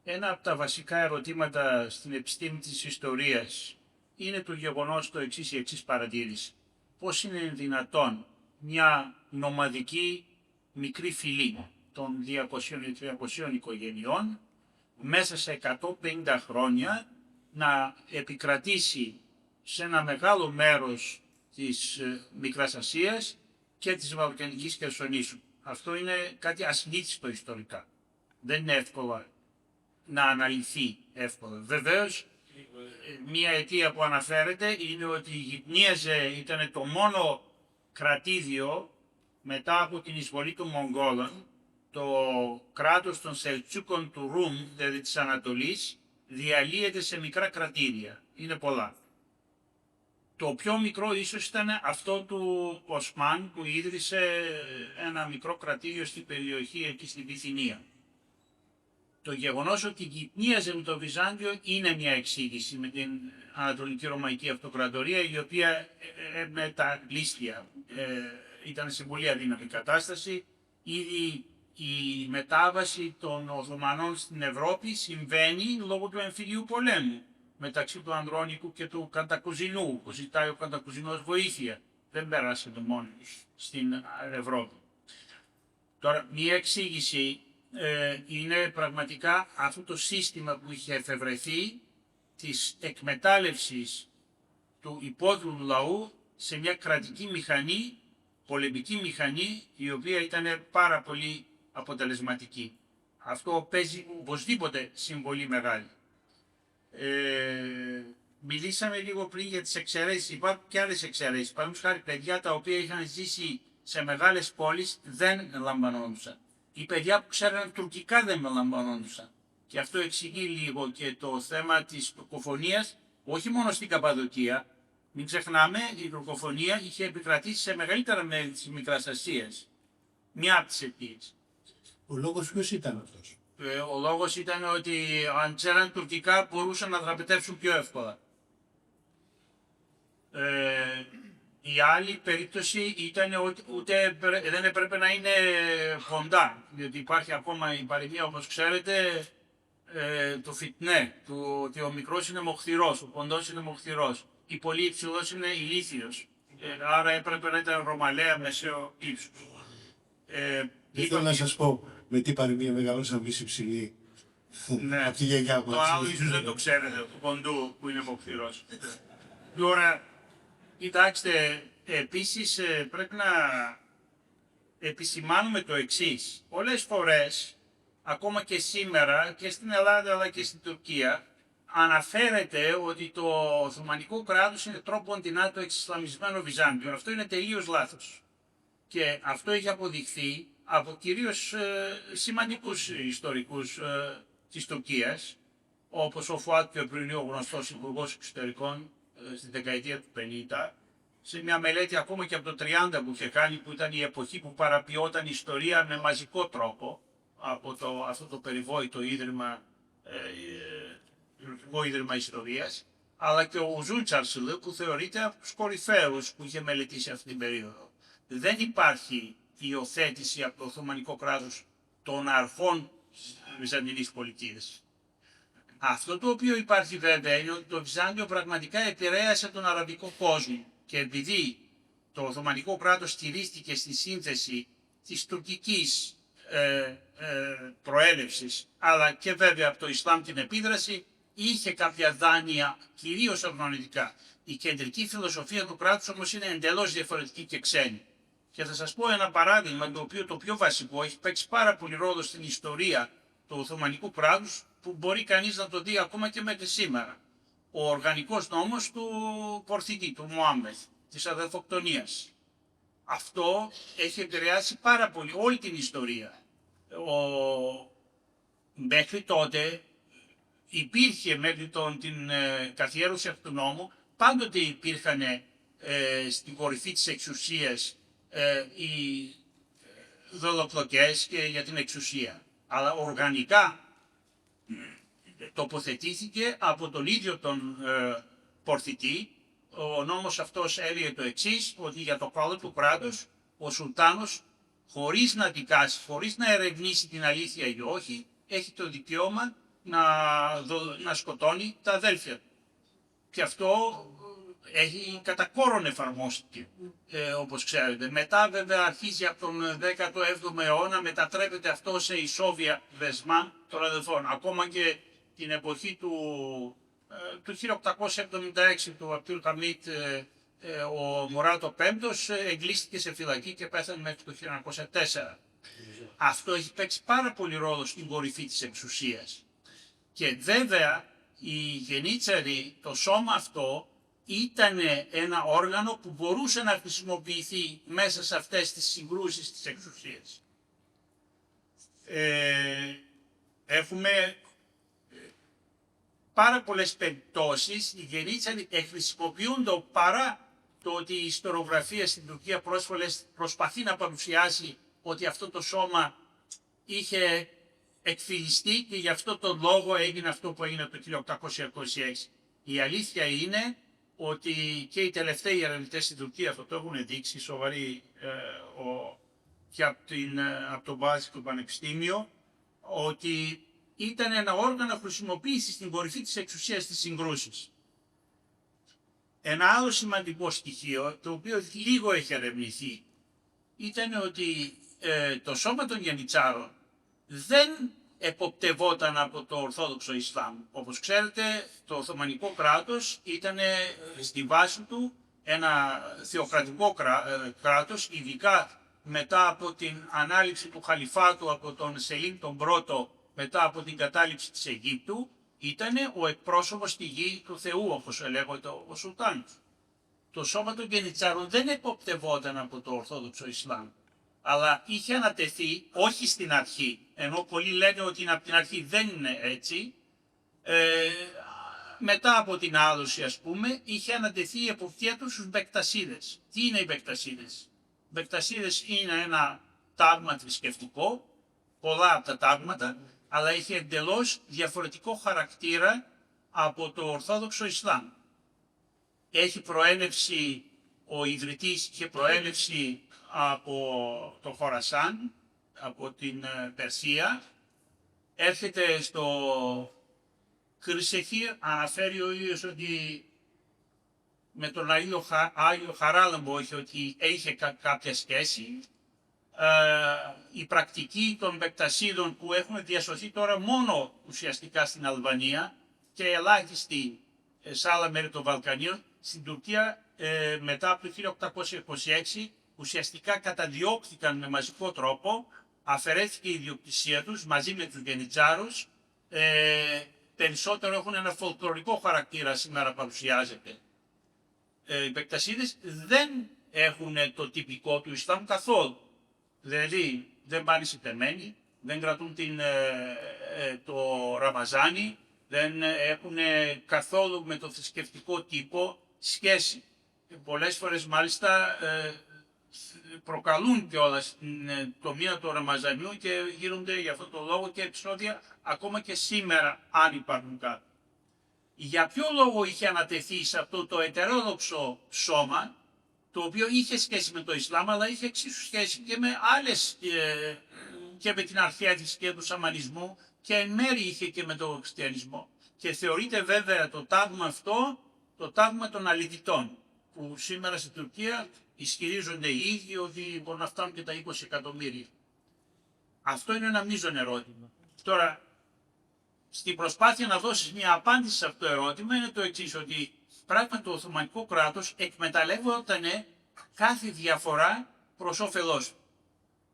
Ένα από τα βασικά ερωτήματα στην επιστήμη της ιστορίας είναι το γεγονός το εξής, η εξής παρατήρηση. Πώς είναι δυνατόν μια νομαδική μικρή φυλή των 200-300 οικογενειών μέσα σε 150 χρόνια να επικρατήσει σε ένα μεγάλο μέρος της Μικράς Ασίας και της Βαλκανικής Χερσονήσου. Αυτό είναι κάτι ασυνήθιστο ιστορικά. Δεν είναι εύκολο να αναλυθεί εύκολα. Βεβαίως, μία αιτία που αναφέρεται είναι ότι η Γυπνίαζε ήταν το μόνο κρατήδιο μετά από την εισβολή των Μογγόλων, το κράτος των Σελτσούκων του Ρουμ, δηλαδή της Ανατολής, διαλύεται σε μικρά κρατήδια. Είναι πολλά. Το πιο μικρό ίσως ήταν αυτό του Οσμάν που ίδρυσε ένα μικρό κρατήδιο στην περιοχή εκεί στη Βυθινία. Το γεγονός ότι γυπνίαζε με το Βυζάντιο είναι μια εξήγηση με την Ανατολική Ρωμαϊκή Αυτοκρατορία, η οποία με τα λίστια ήταν σε πολύ αδύναμη κατάσταση. Ήδη η μετάβαση των Οθωμανών στην Ευρώπη συμβαίνει λόγω του εμφυλίου πολέμου μεταξύ του Ανδρώνικου και του Καντακουζινού, που ζητάει ο Καντακουζινός βοήθεια. Δεν πέρασε μόνο στην Ευρώπη. Τώρα, μια εξήγηση είναι πραγματικά αυτό το σύστημα που είχε εφευρεθεί της εκμετάλλευσης του υπόδουλου λαού σε μια κρατική μηχανή, πολεμική μηχανή, η οποία ήταν πάρα πολύ αποτελεσματική. Αυτό παίζει οπωσδήποτε συμβολή μεγάλη. Μιλήσαμε λίγο πριν για τις εξαιρέσεις. Υπάρχουν και άλλες εξαιρέσεις. Παραδείγματος χάρη, παιδιά τα οποία είχαν ζήσει σε μεγάλες πόλεις δεν λαμβανόντουσαν. Οι παιδιά που ξέραν τουρκικά δεν λαμβανόντουσαν. Και αυτό εξηγεί λίγο και το θέμα της τουρκοφωνίας, όχι μόνο στην Καπαδοκία. Μην ξεχνάμε, η τουρκοφωνία είχε επικρατήσει σε μεγαλύτερα μέρη της Μικράς Ασίας. Μια από τις αιτίες. Ο λόγος ποιος ήταν αυτός? Ο λόγος ήταν ότι αν ξέραν τουρκικά μπορούσαν να δραπετεύσουν πιο εύκολα. Η άλλη περίπτωση ήταν ότι δεν έπρεπε να είναι κοντά, διότι υπάρχει ακόμα η παροιμία, όπως ξέρετε, το φιτνέ, ότι ο μικρός είναι μοχθηρός, ο κοντός είναι μοχθηρός, η πολύ υψηλός είναι ηλίθιος, άρα έπρεπε να ήταν Ρωμαλαία μεσαίο ύψους. Δεν θέλω να σας πω με τι παροιμία μεγαλώσαμε εμείς υψηλοί. Ναι, από τη γιαγιά μας. το άλλο ίσως δεν το ξέρετε, του κοντού που είναι μοχθηρός. Τώρα, κοιτάξτε, επίσης πρέπει να επισημάνουμε το εξής. Πολλές φορές, ακόμα και σήμερα και στην Ελλάδα αλλά και στην Τουρκία, αναφέρεται ότι το Οθωμανικό κράτος είναι τρόπον την το εξισλαμισμένο Βυζάντιο. Αυτό είναι τελείως λάθος. Και αυτό έχει αποδειχθεί από κυρίως σημαντικούς ιστορικούς της Τουρκίας, όπως ο Φουάτ Κιοπρινή, ο γνωστός υπουργός εξωτερικών στη δεκαετία του 50, σε μια μελέτη ακόμα και από το 30 που είχε κάνει, που ήταν η εποχή που παραποιόταν η ιστορία με μαζικό τρόπο από αυτό το περιβόητο ίδρυμα, Τουρκικό Ίδρυμα Ιστορίας, αλλά και ο Ζούλτσαρσλ που θεωρείται από τους κορυφαίους που είχε μελετήσει αυτή την περίοδο. Δεν υπάρχει υιοθέτηση από το Οθωμανικό κράτος των αρχών της Βυζαντινής πολιτείας. Αυτό το οποίο υπάρχει βέβαια είναι ότι το Βυζάντιο πραγματικά επηρέασε τον αραβικό κόσμο και επειδή το Οθωμανικό κράτος στηρίστηκε στη σύνθεση της τουρκικής προέλευσης αλλά και βέβαια από το Ισλάμ την επίδραση, είχε κάποια δάνεια κυρίως αρνητικά. Η κεντρική φιλοσοφία του κράτους όμως είναι εντελώς διαφορετική και ξένη. Και θα σας πω ένα παράδειγμα το οποίο το πιο βασικό έχει παίξει πάρα πολύ ρόλο στην ιστορία του Οθωμανικού κράτους που μπορεί κανείς να το δει ακόμα και μέχρι σήμερα. Ο οργανικός νόμος του Πορθίτη, του Μωάμεθ, της αδελφοκτονίας. Αυτό έχει επηρεάσει πάρα πολύ όλη την ιστορία. Μέχρι τότε υπήρχε μέχρι την καθιέρωση αυτού του νόμου, πάντοτε υπήρχαν στην κορυφή της εξουσίας οι δολοπλοκές και για την εξουσία. Αλλά οργανικά τοποθετήθηκε από τον ίδιο τον Πορθητή. Ο νόμος αυτός έλεγε το εξής, ότι για το καλό του κράτους ο Σουλτάνος, χωρίς να δικάσει, χωρίς να ερευνήσει την αλήθεια ή όχι, έχει το δικαίωμα να σκοτώνει τα αδέλφια του. Και αυτό έχει κατά κόρον εφαρμόστηκε, όπως ξέρετε. Μετά βέβαια αρχίζει από τον 17ο αιώνα, μετατρέπεται αυτό σε ισόβια δεσμά των αδελφών. Ακόμα και την εποχή του 1876 του Απτούλ Χαμίτ, ο Μουράτο Πέμπτος εγκλείστηκε σε φυλακή και πέθανε μέχρι το 1904. Αυτό έχει παίξει πάρα πολύ ρόλο στην κορυφή της εξουσίας. Και βέβαια οι Γενίτσαροι, το σώμα αυτό, ήταν ένα όργανο που μπορούσε να χρησιμοποιηθεί μέσα σε αυτές τις συγκρούσεις της εξουσίας. Έχουμε πάρα πολλές περιπτώσεις, οι Γενίτσαροι χρησιμοποιούνται παρά το ότι η ιστορογραφία στην Τουρκία πρόσφατες προσπαθεί να παρουσιάσει ότι αυτό το σώμα είχε εκφυλιστεί και γι' αυτό το λόγο έγινε αυτό που έγινε το 1826. Η αλήθεια είναι ότι και οι τελευταίοι ερευνητές στην Τουρκία αυτό το έχουν δείξει, σοβαροί και από το βάση του Πανεπιστήμιο, ότι ήταν ένα όργανο χρησιμοποίησης στην κορυφή της εξουσίας της συγκρούσης. Ένα άλλο σημαντικό στοιχείο, το οποίο λίγο έχει ερευνηθεί, ήταν ότι το σώμα των Γιαννιτσάρων δεν εποπτευόταν από το Ορθόδοξο Ισλάμ. Όπως ξέρετε, το Οθωμανικό κράτος ήταν στη βάση του ένα θεοκρατικό κράτος, ειδικά μετά από την ανάληψη του Χαλιφάτου από τον Σελίμ τον Πρώτο, μετά από την κατάληψη της Αιγύπτου, ήταν ο εκπρόσωπος στη γη του Θεού, όπως λέγεται ο Σουλτάνος. Το σώμα των Γιαννιτσάρων δεν εποπτευόταν από το Ορθόδοξο Ισλάμ, αλλά είχε ανατεθεί, όχι στην αρχή, ενώ πολλοί λένε ότι από την αρχή δεν είναι έτσι, μετά από την άδοση ας πούμε, είχε ανατεθεί η εποπτεία του στους Μπεκτασίδες. Τι είναι οι Μπεκτασίδες? Οι Μπεκτασίδες είναι ένα τάγμα θρησκευτικό, πολλά από τα τάγματα, αλλά είχε εντελώς διαφορετικό χαρακτήρα από το Ορθόδοξο Ισλάμ. Έχει προέλευση, ο ιδρυτής είχε προέλευση από το Χορασάν, από την Περσία, έρχεται στο Κρυσεχήρ, αναφέρει ο ίδιος ότι με τον Άγιο Χαράλαμπο είχε κάποια σχέση. Η πρακτική των Μπεκτασίδων που έχουν διασωθεί τώρα μόνο ουσιαστικά στην Αλβανία και ελάχιστη σε άλλα μέρη των Βαλκανίων, στην Τουρκία μετά από το 1826 ουσιαστικά καταδιώχθηκαν με μαζικό τρόπο, αφαιρέθηκε η ιδιοκτησία τους μαζί με τους Γενιτσάρους, περισσότερο έχουν ένα φολκλωρικό χαρακτήρα σήμερα παρουσιάζεται. Οι Μπεκτασίδες δεν έχουν το τυπικό του Ισλάμ καθόλου. Δηλαδή δεν πάνε σε τεμένη, δεν κρατούν το Ραμαζάνι, δεν έχουν καθόλου με το θρησκευτικό τύπο σχέση. Πολλές φορές μάλιστα προκαλούν κιόλας το μήνα του Ραμαζανιού και γίνονται για αυτόν τον λόγο και επεισόδια ακόμα και σήμερα αν υπάρχουν κάτι. Για ποιο λόγο είχε ανατεθεί σε αυτό το ετερόδοξο σώμα, το οποίο είχε σχέση με το Ισλάμ, αλλά είχε εξίσου σχέση και με άλλες, και με την αρχαία θρησκεία του Σαμανισμού και εν μέρει είχε και με τον χριστιανισμό. Και θεωρείται βέβαια το τάγμα αυτό το τάγμα των αληθιτών, που σήμερα στην Τουρκία ισχυρίζονται οι ίδιοι ότι μπορούν να φτάνουν και τα 20 εκατομμύρια. Αυτό είναι ένα μείζον ερώτημα. Τώρα, στην προσπάθεια να δώσεις μια απάντηση σε αυτό το ερώτημα είναι το εξής, ότι πράγματι το Οθωμανικό κράτος εκμεταλλεύονταν κάθε διαφορά προς όφελός του.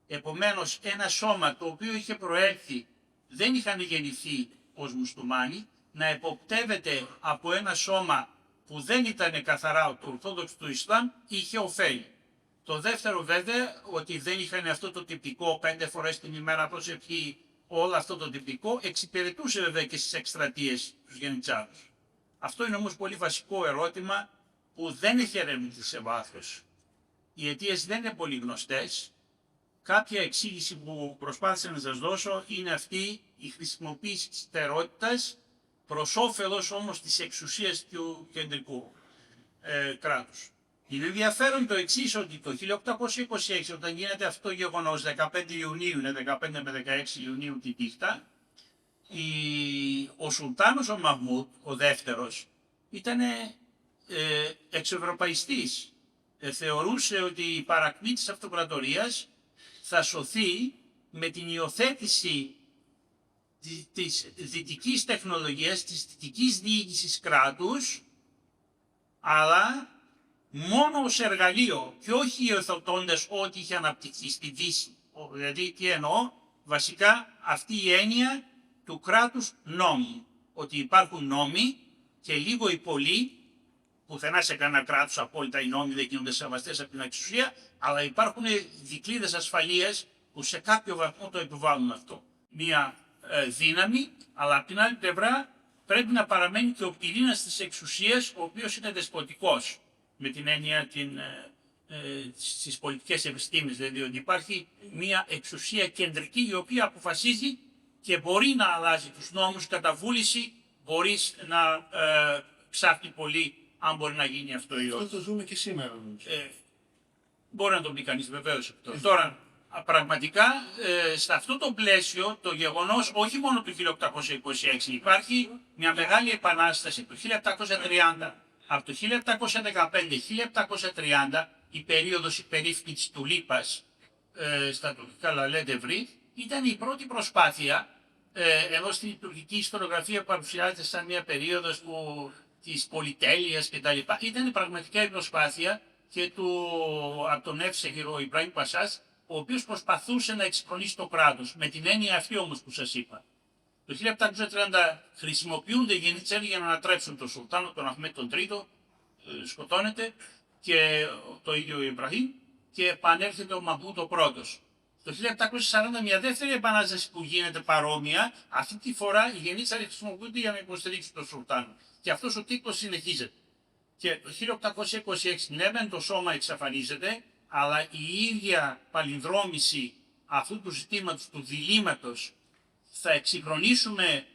Επομένως, ένα σώμα το οποίο είχε προέλθει, δεν είχαν γεννηθεί ως μουσουλμάνοι, να εποπτεύεται από ένα σώμα που δεν ήταν καθαρά το Ορθόδοξο του Ισλάμ, είχε ωφέλη. Το δεύτερο βέβαια, ότι δεν είχαν αυτό το τυπικό 5 φορές την ημέρα προσευχή, όλο αυτό το τυπικό, εξυπηρετούσε βέβαια και στις εκστρατείες τους Γενιτσάρους. Αυτό είναι όμως πολύ βασικό ερώτημα που δεν έχει ερευνηθεί σε βάθος. Οι αιτίες δεν είναι πολύ γνωστές. Κάποια εξήγηση που προσπάθησα να σας δώσω είναι αυτή η χρησιμοποίηση της στερότητας προς όφελος όμως της εξουσίας του κεντρικού κράτους. Είναι ενδιαφέρον το εξής, ότι το 1826 όταν γίνεται αυτό το γεγονός, 15 Ιουνίου, είναι 15 με 16 Ιουνίου την νύχτα, Σουλτάνος ο Μαχμούδ, ο δεύτερος, ήταν εξευρωπαϊστής. Θεωρούσε ότι η παρακμή της αυτοκρατορίας θα σωθεί με την υιοθέτηση της δυτικής τεχνολογίας, της δυτικής διοίκησης κράτους, αλλά μόνο ως εργαλείο και όχι υιοθετώντας ό,τι είχε αναπτυχθεί στη Δύση. Δηλαδή, τι εννοώ, βασικά αυτή η έννοια του κράτους νόμου. Ότι υπάρχουν νόμοι και λίγο οι πολλοί, πουθενά σε κανένα κράτος απόλυτα οι νόμοι δεν γίνονται σεβαστές από την εξουσία, αλλά υπάρχουν δικλείδες ασφαλείας που σε κάποιο βαθμό το επιβάλλουν αυτό. Μία δύναμη, αλλά από την άλλη πλευρά πρέπει να παραμένει και ο πυρήνας της εξουσίας, ο οποίος είναι δεσποτικός, με την έννοια στις πολιτικές επιστήμες, δηλαδή ότι υπάρχει μια εξουσία κεντρική η οποία αποφασίζει και μπορεί να αλλάζει τους νόμους κατά βούληση, μπορείς να ψάχνει πολύ αν μπορεί να γίνει αυτό ή όχι. Αυτό το ζούμε και σήμερα. Μπορεί να το πει κανείς βεβαίως αυτό. Τώρα, πραγματικά, σε αυτό το πλαίσιο, το γεγονός όχι μόνο του 1826, υπάρχει μια μεγάλη επανάσταση του 1730. Από το 1715-1730, η περίοδος η περίφημη της Τουλίπας, στα τουρκικά Λαλέντευρη, ήταν η πρώτη προσπάθεια, ενώ στην τουρκική ιστοριογραφία παρουσιάζεται σαν μια περίοδος της πολυτέλειας κτλ. Ήταν πραγματικά η προσπάθεια και από τον Εύσεχυρο Ιμπραήμ Πασάς, ο οποίος προσπαθούσε να εξυγχρονίσει το κράτος, με την έννοια αυτή όμως που σας είπα. Το 1730 χρησιμοποιούνται οι Γενίτσαροι για να ανατρέψουν τον Σουλτάνο, τον Αχμέτ τον Τρίτο, σκοτώνεται, και το ίδιο ο Ιμπραήμ, και επανέρχεται ο Μαχμούδ ο πρώτος. Το 1740 μια δεύτερη επανάσταση που γίνεται παρόμοια, αυτή τη φορά οι Γενίτσαροι χρησιμοποιούνται για να υποστηρίξουν τον Σουλτάνο. Και αυτός ο κύκλος συνεχίζεται. Και το 1826 ναι μεν το σώμα εξαφανίζεται, αλλά η ίδια παλινδρόμηση αυτού του ζητήματος, του διλήμματος, θα εξυγχρονίσουμε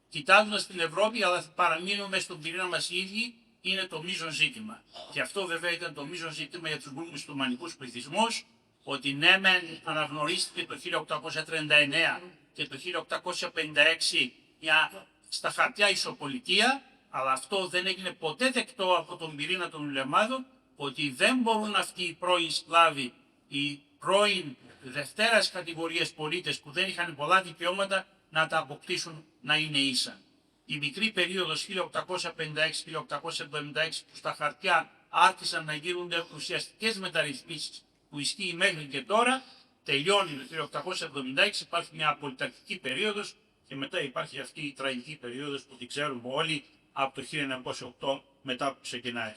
κοιτάζοντας την Ευρώπη, αλλά θα παραμείνουμε στον πυρήνα μας οι ίδιοι, είναι το μείζον ζήτημα. Και αυτό βέβαια ήταν το μείζον ζήτημα για τους μουσουλμανικούς πληθυσμούς, ότι ναι μεν αναγνωρίστηκε το 1839 και το 1856 μια στα χαρτιά ισοπολιτεία, αλλά αυτό δεν έγινε ποτέ δεκτό από τον πυρήνα των ουλεμάδων, ότι δεν μπορούν αυτοί οι πρώην σκλάβοι, οι πρώην δευτέρας κατηγορίας πολίτες που δεν είχαν πολλά δικαιώματα να τα αποκτήσουν να είναι ίσα. Η μικρή περίοδος 1856-1876 που στα χαρτιά άρχισαν να γίνονται ουσιαστικές μεταρρυθμίσεις που ισχύει μέχρι και τώρα, τελειώνει το 1876, υπάρχει μια απολυταρχική περίοδος και μετά υπάρχει αυτή η τραγική περίοδος που την ξέρουμε όλοι από το 1908 μετά που ξεκινάει.